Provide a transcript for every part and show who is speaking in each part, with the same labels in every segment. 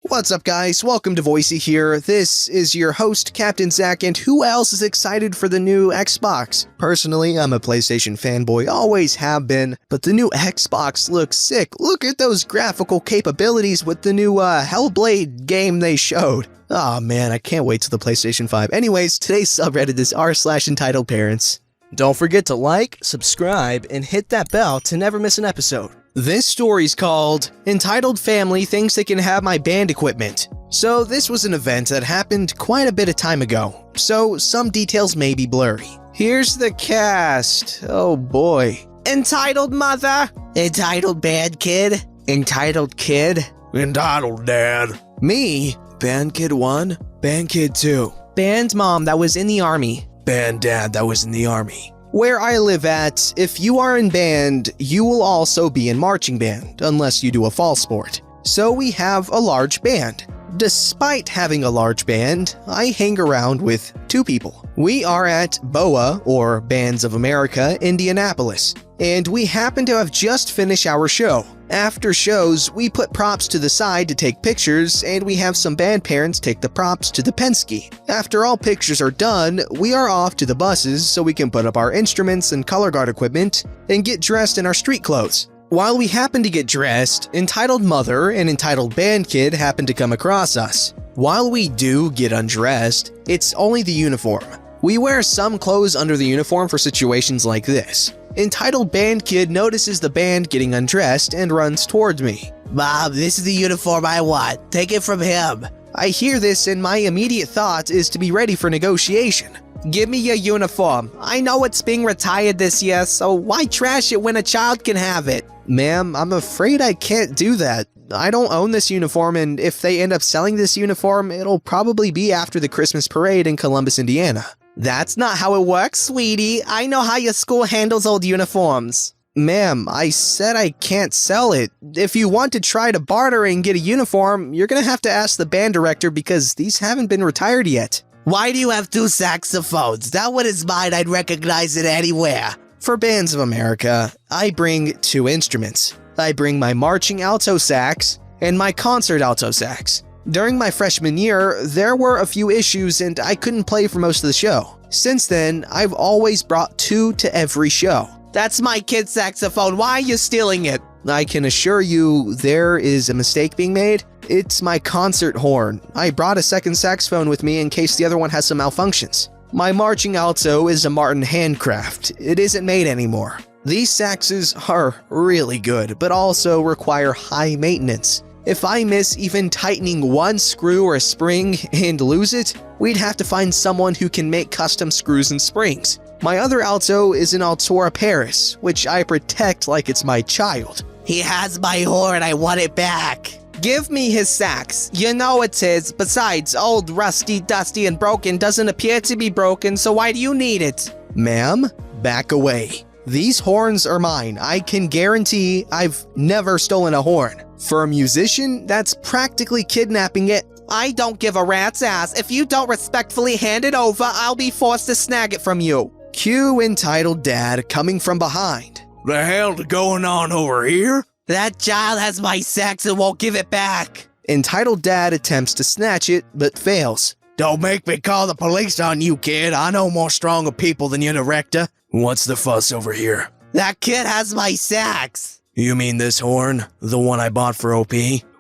Speaker 1: What's up, guys? Welcome to Voicey here. This is your host, Captain Zach, and who else is excited for the new Xbox? Personally, I'm a PlayStation fanboy, always have been, but the new Xbox looks sick. Look at those graphical capabilities with the new Hellblade game they showed. Aw man, I can't wait till the PlayStation 5. Anyways, today's subreddit is r/EntitledParents. Don't forget to like, subscribe, and hit that bell to never miss an episode. This story's called Entitled Family Thinks They Can Have My Band Equipment. So this was an event that happened quite a bit of time ago, so some details may be blurry. Here's the cast. Oh boy. Entitled Mother. Entitled Band Kid. Entitled Kid.
Speaker 2: Entitled Dad.
Speaker 1: Me.
Speaker 2: Band Kid 1, Band Kid 2.
Speaker 1: Band Mom that was in the army.
Speaker 2: Band Dad that was in the army.
Speaker 1: Where I live at, if you are in band, you will also be in marching band, unless you do a fall sport. So we have a large band. Despite having a large band, I hang around with two people. We are at BOA, or Bands of America, Indianapolis, and we happen to have just finished our show. After shows, we put props to the side to take pictures, and we have some band parents take the props to the Penske. After all pictures are done, we are off to the buses so we can put up our instruments and color guard equipment and get dressed in our street clothes. While we happen to get dressed, Entitled Mother and Entitled Band Kid happen to come across us. While we do get undressed, it's only the uniform. We wear some clothes under the uniform for situations like this. Entitled Band Kid notices the band getting undressed and runs towards me.
Speaker 3: Mom, this is the uniform I want. Take it from him.
Speaker 1: I hear this and my immediate thought is to be ready for negotiation. Give me your uniform. I know it's being retired this year, so why trash it when a child can have it? Ma'am, I'm afraid I can't do that. I don't own this uniform, and if they end up selling this uniform, it'll probably be after the Christmas parade in Columbus, Indiana. That's not how it works, sweetie. I know how your school handles old uniforms. Ma'am, I said I can't sell it. If you want to try to barter and get a uniform, you're gonna have to ask the band director because these haven't been retired yet.
Speaker 3: Why do you have two saxophones? That one is mine. I'd recognize it anywhere.
Speaker 1: For Bands of America, I bring two instruments. I bring my marching alto sax and my concert alto sax. During my freshman year, there were a few issues and I couldn't play for most of the show. Since then, I've always brought two to every show.
Speaker 3: That's my kid's saxophone. Why are you stealing it?
Speaker 1: I can assure you there is a mistake being made. It's my concert horn. I brought a second saxophone with me in case the other one has some malfunctions. My marching alto is a Martin handcraft. It isn't made anymore. These saxes are really good, but also require high maintenance. If I miss even tightening one screw or a spring and lose it, we'd have to find someone who can make custom screws and springs. My other alto is an Altura Paris, which I protect like it's my child.
Speaker 3: He has my horn. I want it back.
Speaker 1: Give me his sax. You know it's his. Besides, old, rusty, dusty, and broken doesn't appear to be broken, so why do you need it? Ma'am, back away. These horns are mine. I can guarantee I've never stolen a horn. For a musician, that's practically kidnapping it. I don't give a rat's ass. If you don't respectfully hand it over, I'll be forced to snag it from you. Cue Entitled Dad coming from behind.
Speaker 2: The hell's going on over here?
Speaker 3: That child has my sax and won't give it back.
Speaker 1: Entitled Dad attempts to snatch it, but fails.
Speaker 2: Don't make me call the police on you, kid. I know more stronger people than you, director. What's the fuss over here?
Speaker 3: That kid has my sax.
Speaker 2: You mean this horn? The one I bought for OP?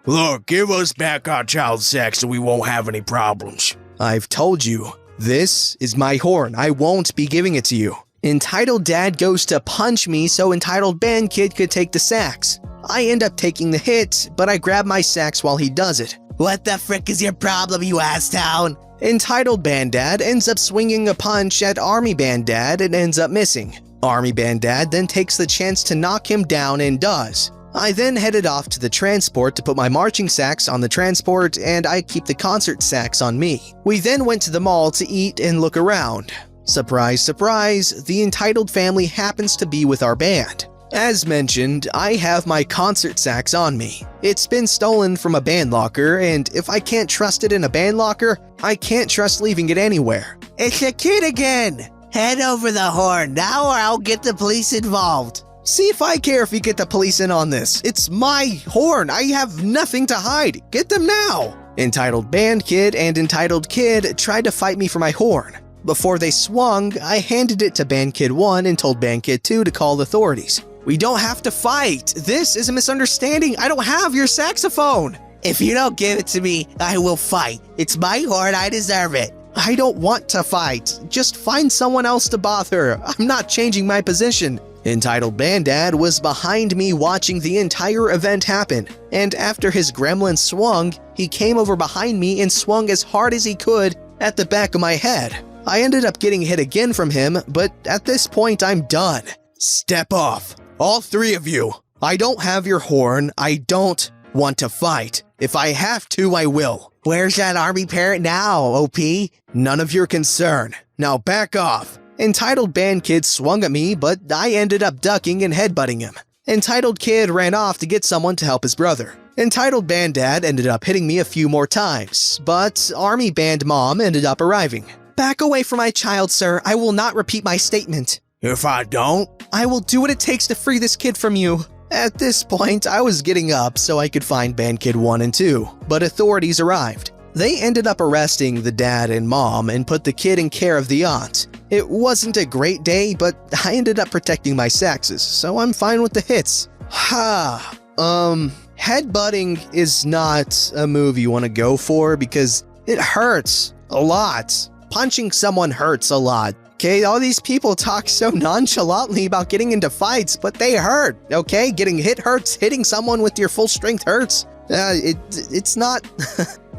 Speaker 2: Look, give us back our child's sax so we won't have any problems.
Speaker 1: I've told you, this is my horn. I won't be giving it to you. Entitled Dad goes to punch me so Entitled Band Kid could take the sax. I end up taking the hit, but I grab my sax while he does it.
Speaker 3: What the frick is your problem, you ass-town?
Speaker 1: Entitled Band Dad ends up swinging a punch at Army Band Dad and ends up missing. Army Band Dad then takes the chance to knock him down and does. I then headed off to the transport to put my marching sax on the transport and I keep the concert sax on me. We then went to the mall to eat and look around. Surprise, surprise, the Entitled family happens to be with our band. As mentioned, I have my concert sax on me. It's been stolen from a band locker, and if I can't trust it in a band locker, I can't trust leaving it anywhere.
Speaker 3: It's a kid again! Hand over the horn now or I'll get the police involved.
Speaker 1: See if I care if you get the police in on this. It's my horn. I have nothing to hide. Get them now. Entitled Band Kid and Entitled Kid tried to fight me for my horn. Before they swung, I handed it to Band Kid 1 and told Band Kid 2 to call the authorities. We don't have to fight. This is a misunderstanding. I don't have your saxophone.
Speaker 3: If you don't give it to me, I will fight. It's my horn, I deserve it.
Speaker 1: I don't want to fight. Just find someone else to bother. I'm not changing my position. Entitled Bandad was behind me watching the entire event happen, and after his gremlin swung, he came over behind me and swung as hard as he could at the back of my head. I ended up getting hit again from him, but at this point I'm done.
Speaker 2: Step off. All three of you.
Speaker 1: I don't have your horn. I don't want to fight. If I have to, I will.
Speaker 3: Where's that army parent now, OP?
Speaker 1: None of your concern. Now back off. Entitled Band Kid swung at me, but I ended up ducking and headbutting him. Entitled Kid ran off to get someone to help his brother. Entitled Bandad ended up hitting me a few more times, but Army Band Mom ended up arriving. Back away from my child, sir. I will not repeat my statement.
Speaker 2: If I don't,
Speaker 1: I will do what it takes to free this kid from you. At this point, I was getting up so I could find Band Kid 1 and 2, but authorities arrived. They ended up arresting the dad and mom and put the kid in care of the aunt. It wasn't a great day, but I ended up protecting my saxes, so I'm fine with the hits. Headbutting is not a move you want to go for because it hurts a lot. Punching someone hurts a lot. Okay, all these people talk so nonchalantly about getting into fights, but they hurt, okay? Getting hit hurts, hitting someone with your full strength hurts. It's not...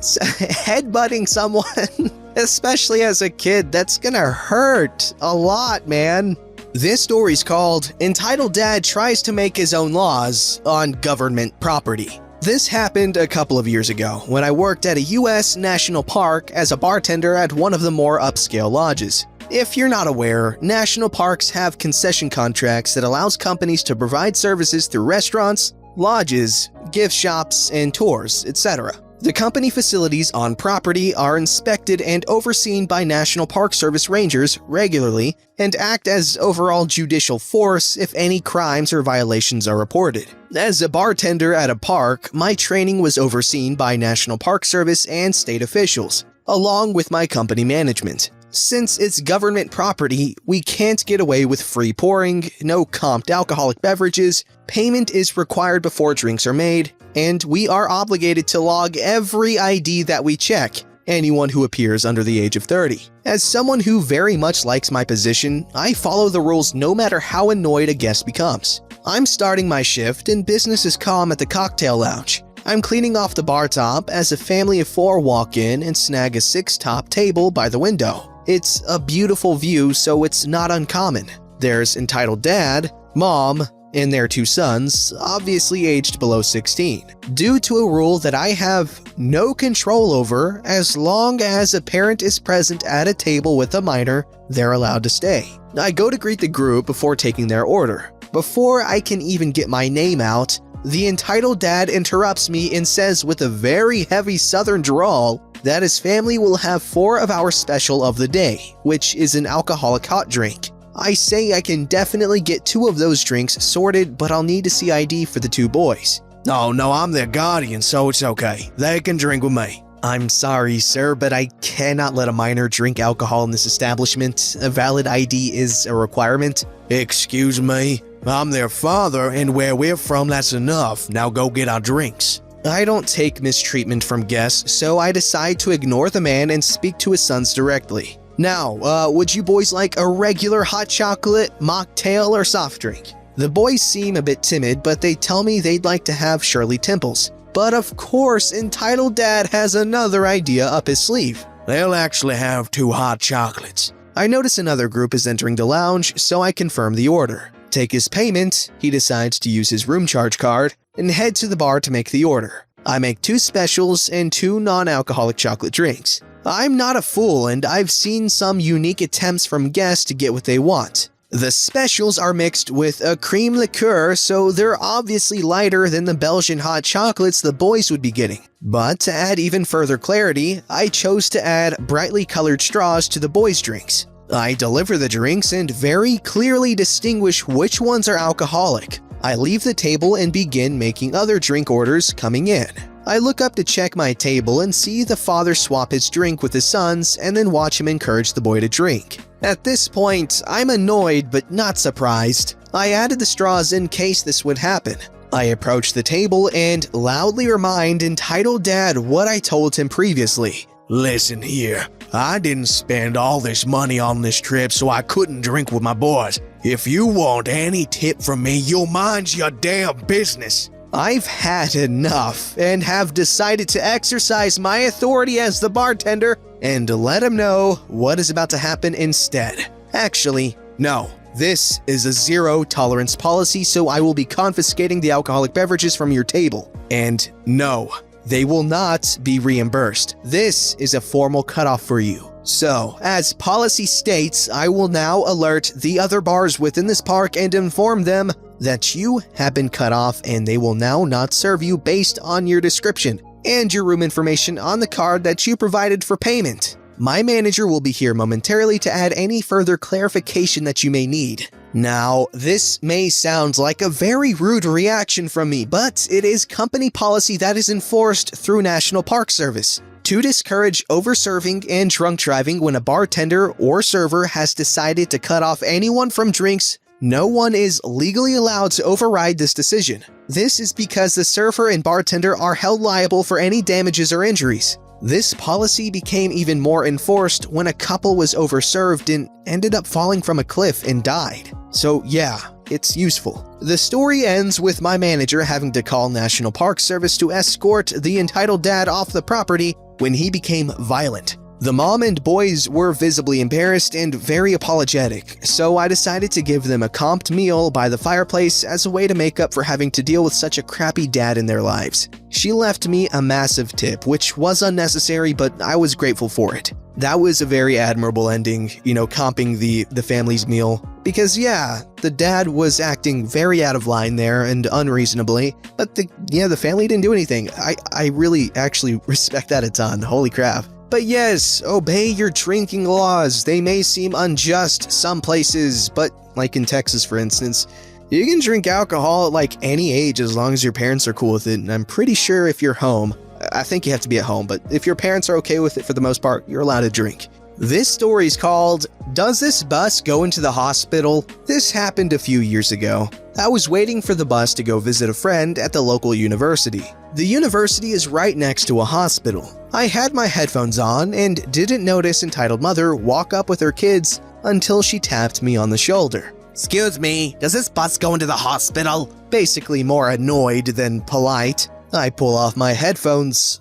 Speaker 1: Headbutting someone, especially as a kid, that's gonna hurt a lot, man. This story's called Entitled Dad Tries to Make His Own Laws on Government Property. This happened a couple of years ago when I worked at a U.S. national park as a bartender at one of the more upscale lodges. If you're not aware, national parks have concession contracts that allows companies to provide services through restaurants, lodges, gift shops, and tours, etc. The company facilities on property are inspected and overseen by National Park Service rangers regularly and act as overall judicial force if any crimes or violations are reported. As a bartender at a park, my training was overseen by National Park Service and state officials, along with my company management. Since it's government property, we can't get away with free pouring, no comped alcoholic beverages, payment is required before drinks are made, and we are obligated to log every ID that we check, anyone who appears under the age of 30. As someone who very much likes my position, I follow the rules no matter how annoyed a guest becomes. I'm starting my shift and business is calm at the cocktail lounge. I'm cleaning off the bar top as a family of 4 walk in and snag a 6-top table by the window. It's a beautiful view, so it's not uncommon. There's Entitled Dad, Mom, and their 2 sons, obviously aged below 16. Due to a rule that I have no control over, as long as a parent is present at a table with a minor, they're allowed to stay. I go to greet the group before taking their order. Before I can even get my name out, the Entitled Dad interrupts me and says with a very heavy southern drawl that his family will have 4 of our special of the day, which is an alcoholic hot drink. I say I can definitely get 2 of those drinks sorted, but I'll need to see ID for the 2 boys.
Speaker 2: Oh no, I'm their guardian, so it's okay. They can drink with me.
Speaker 1: I'm sorry, sir, but I cannot let a minor drink alcohol in this establishment. A valid ID is a requirement.
Speaker 2: Excuse me, I'm their father, and where we're from, that's enough. Now go get our drinks.
Speaker 1: I don't take mistreatment from guests, so I decide to ignore the man and speak to his sons directly. Now, would you boys like a regular hot chocolate, mocktail, or soft drink? The boys seem a bit timid, but they tell me they'd like to have Shirley Temples. But of course, Entitled Dad has another idea up his sleeve.
Speaker 2: They'll actually have 2 hot chocolates.
Speaker 1: I notice another group is entering the lounge, so I confirm the order. Take his payment, he decides to use his room charge card, and head to the bar to make the order. I make 2 specials and 2 non-alcoholic chocolate drinks. I'm not a fool, and I've seen some unique attempts from guests to get what they want. The specials are mixed with a cream liqueur, so they're obviously lighter than the Belgian hot chocolates the boys would be getting. But to add even further clarity, I chose to add brightly colored straws to the boys' drinks. I deliver the drinks and very clearly distinguish which ones are alcoholic. I leave the table and begin making other drink orders coming in. I look up to check my table and see the father swap his drink with his son's and then watch him encourage the boy to drink. At this point, I'm annoyed but not surprised. I added the straws in case this would happen. I approach the table and loudly remind entitled dad what I told him previously.
Speaker 2: Listen here, I didn't spend all this money on this trip so I couldn't drink with my boys. If you want any tip from me, you'll mind your damn business.
Speaker 1: I've had enough and have decided to exercise my authority as the bartender and let him know what is about to happen instead. Actually, no. This is a zero tolerance policy, so I will be confiscating the alcoholic beverages from your table. And no, they will not be reimbursed. This is a formal cutoff for you. So, as policy states, I will now alert the other bars within this park and inform them that you have been cut off and they will now not serve you based on your description and your room information on the card that you provided for payment. My manager will be here momentarily to add any further clarification that you may need. Now, this may sound like a very rude reaction from me, but it is company policy that is enforced through National Park Service to discourage overserving and drunk driving. When a bartender or server has decided to cut off anyone from drinks, no one is legally allowed to override this decision. This is because the server and bartender are held liable for any damages or injuries. This policy became even more enforced when a couple was overserved and ended up falling from a cliff and died. So yeah, it's useful. The story ends with my manager having to call National Park Service to escort the entitled dad off the property when he became violent. The mom and boys were visibly embarrassed and very apologetic, so I decided to give them a comped meal by the fireplace as a way to make up for having to deal with such a crappy dad in their lives. She left me a massive tip, which was unnecessary, but I was grateful for it. That was a very admirable ending, comping the family's meal. Because yeah, the dad was acting very out of line there and unreasonably, but the family didn't do anything. I really actually respect that a ton, holy crap. But yes, obey your drinking laws. They may seem unjust some places, but like in Texas, for instance, you can drink alcohol at like any age as long as your parents are cool with it. And I'm pretty sure if you're home, I think you have to be at home, but if your parents are okay with it for the most part, you're allowed to drink. This story's called, Does This Bus Go Into the Hospital? This happened a few years ago. I was waiting for the bus to go visit a friend at the local university. The university is right next to a hospital. I had my headphones on and didn't notice entitled mother walk up with her kids until she tapped me on the shoulder.
Speaker 3: Excuse me, does this bus go into the hospital?
Speaker 1: Basically more annoyed than polite. I pull off my headphones.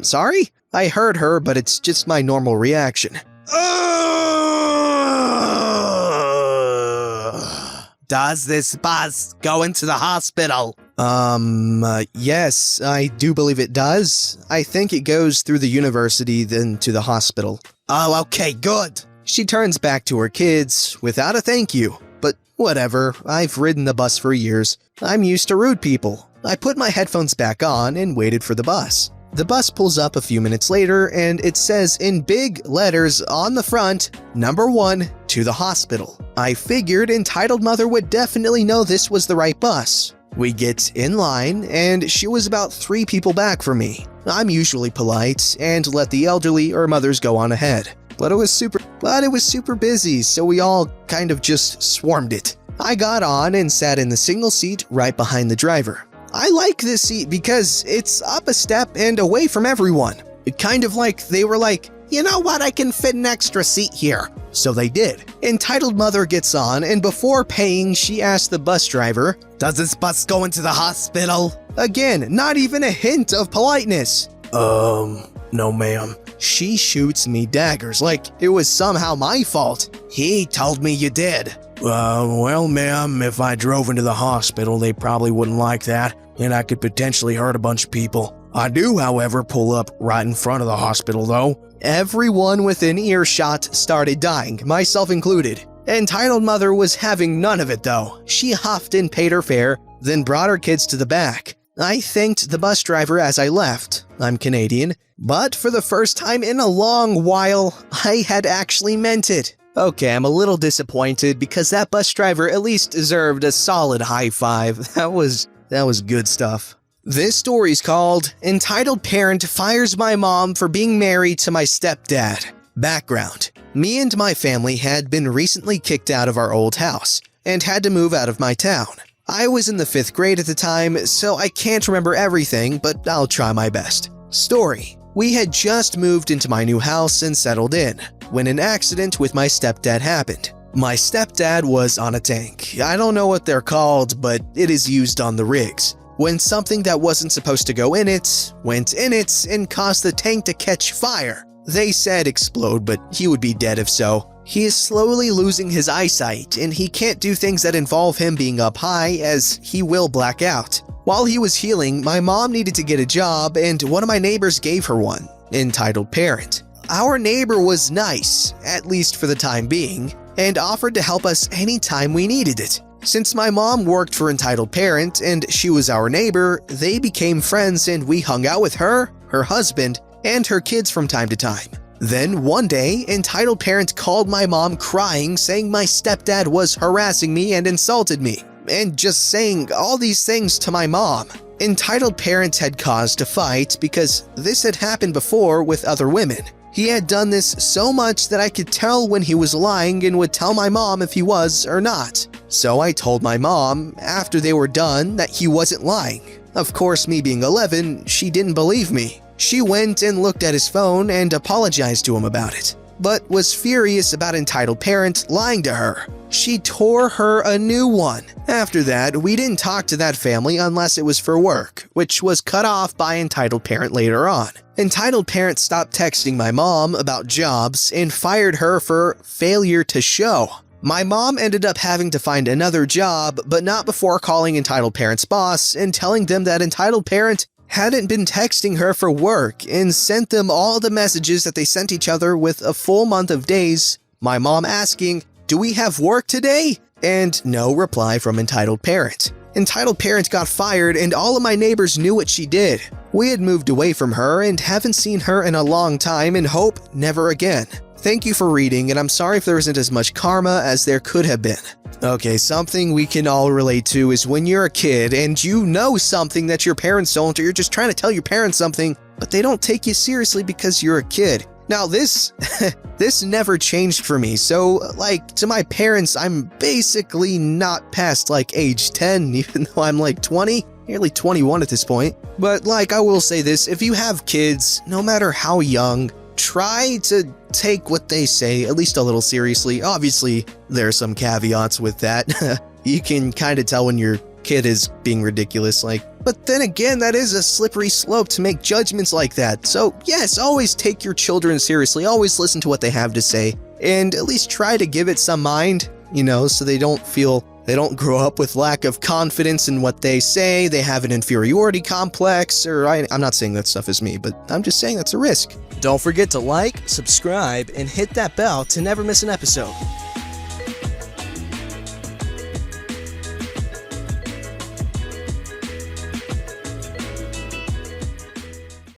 Speaker 1: Sorry? I heard her, but it's just my normal reaction.
Speaker 3: Does this bus go into the hospital?
Speaker 1: Yes, I do believe it does. I think it goes through the university, then to the hospital.
Speaker 3: Oh, okay, good.
Speaker 1: She turns back to her kids without a thank you. But whatever, I've ridden the bus for years. I'm used to rude people. I put my headphones back on and waited for the bus. The bus pulls up a few minutes later and it says in big letters on the front, Number 1, to the hospital. I figured entitled mother would definitely know this was the right bus. We get in line and she was about 3 people back from me. I'm usually polite and let the elderly or mothers go on ahead. But it was super busy, so we all kind of just swarmed it. I got on and sat in the single seat right behind the driver. I like this seat because it's up a step and away from everyone. It kind of like they were like, you know what, I can fit an extra seat here. So they did. Entitled mother gets on and before paying, she asked the bus driver,
Speaker 3: Does this bus go into the hospital?
Speaker 1: Again, not even a hint of politeness.
Speaker 2: No ma'am.
Speaker 1: She shoots me daggers like it was somehow my fault.
Speaker 3: He told me you did.
Speaker 2: Well, ma'am, if I drove into the hospital, they probably wouldn't like that, and I could potentially hurt a bunch of people. I do, however, pull up right in front of the hospital, though.
Speaker 1: Everyone within earshot started dying, myself included. Entitled mother was having none of it, though. She huffed and paid her fare, then brought her kids to the back. I thanked the bus driver as I left. I'm Canadian, but for the first time in a long while, I had actually meant it. Okay, I'm a little disappointed because that bus driver at least deserved a solid high five. That was good stuff. This story's called Entitled Parent Fires My Mom for Being Married to My Stepdad. Background: me and my family had been recently kicked out of our old house and had to move out of my town. I was in the 5th grade at the time, so I can't remember everything, but I'll try my best. Story: we had just moved into my new house and settled in when an accident with my stepdad happened. My stepdad was on a tank. I don't know what they're called, but it is used on the rigs. When something that wasn't supposed to go in it, went in it and caused the tank to catch fire. They said explode, but he would be dead if so. He is slowly losing his eyesight, and he can't do things that involve him being up high, as he will black out. While he was healing, my mom needed to get a job, and one of my neighbors gave her one. Entitled Parent. Our neighbor was nice, at least for the time being, and offered to help us anytime we needed it. Since my mom worked for Entitled Parent and she was our neighbor, they became friends and we hung out with her, her husband, and her kids from time to time. Then one day, Entitled Parent called my mom crying, saying my stepdad was harassing me and insulted me, and just saying all these things to my mom. Entitled Parent had caused a fight because this had happened before with other women. He had done this so much that I could tell when he was lying and would tell my mom if he was or not. So I told my mom, after they were done, that he wasn't lying. Of course, me being 11, she didn't believe me. She went and looked at his phone and apologized to him about it, but was furious about Entitled Parent lying to her. She tore her a new one. After that, we didn't talk to that family unless it was for work, which was cut off by Entitled Parent later on. Entitled Parent stopped texting my mom about jobs and fired her for failure to show. My mom ended up having to find another job, but not before calling Entitled Parent's boss and telling them that Entitled Parent hadn't been texting her for work and sent them all the messages that they sent each other with a full month of days. My mom asking, "Do we have work today?" And no reply from Entitled Parent. Entitled Parent got fired and all of my neighbors knew what she did. We had moved away from her and haven't seen her in a long time and hope never again. Thank you for reading, and I'm sorry if there isn't as much karma as there could have been. Okay, something we can all relate to is when you're a kid and you know something that your parents don't, or you're just trying to tell your parents something, but they don't take you seriously because you're a kid. Now this never changed for me, so to my parents, I'm basically not past age 10, even though I'm 20, nearly 21 at this point. But I will say this, if you have kids, no matter how young, try to take what they say at least a little seriously. Obviously, there are some caveats with that. You can kind of tell when your kid is being ridiculous, but then again, that is a slippery slope to make judgments like that. So yes, always take your children seriously, always listen to what they have to say, and at least try to give it some mind, so they don't grow up with lack of confidence in what they say, they have an inferiority complex, or I'm not saying that stuff is me, but I'm just saying that's a risk. Don't forget to like, subscribe, and hit that bell to never miss an episode.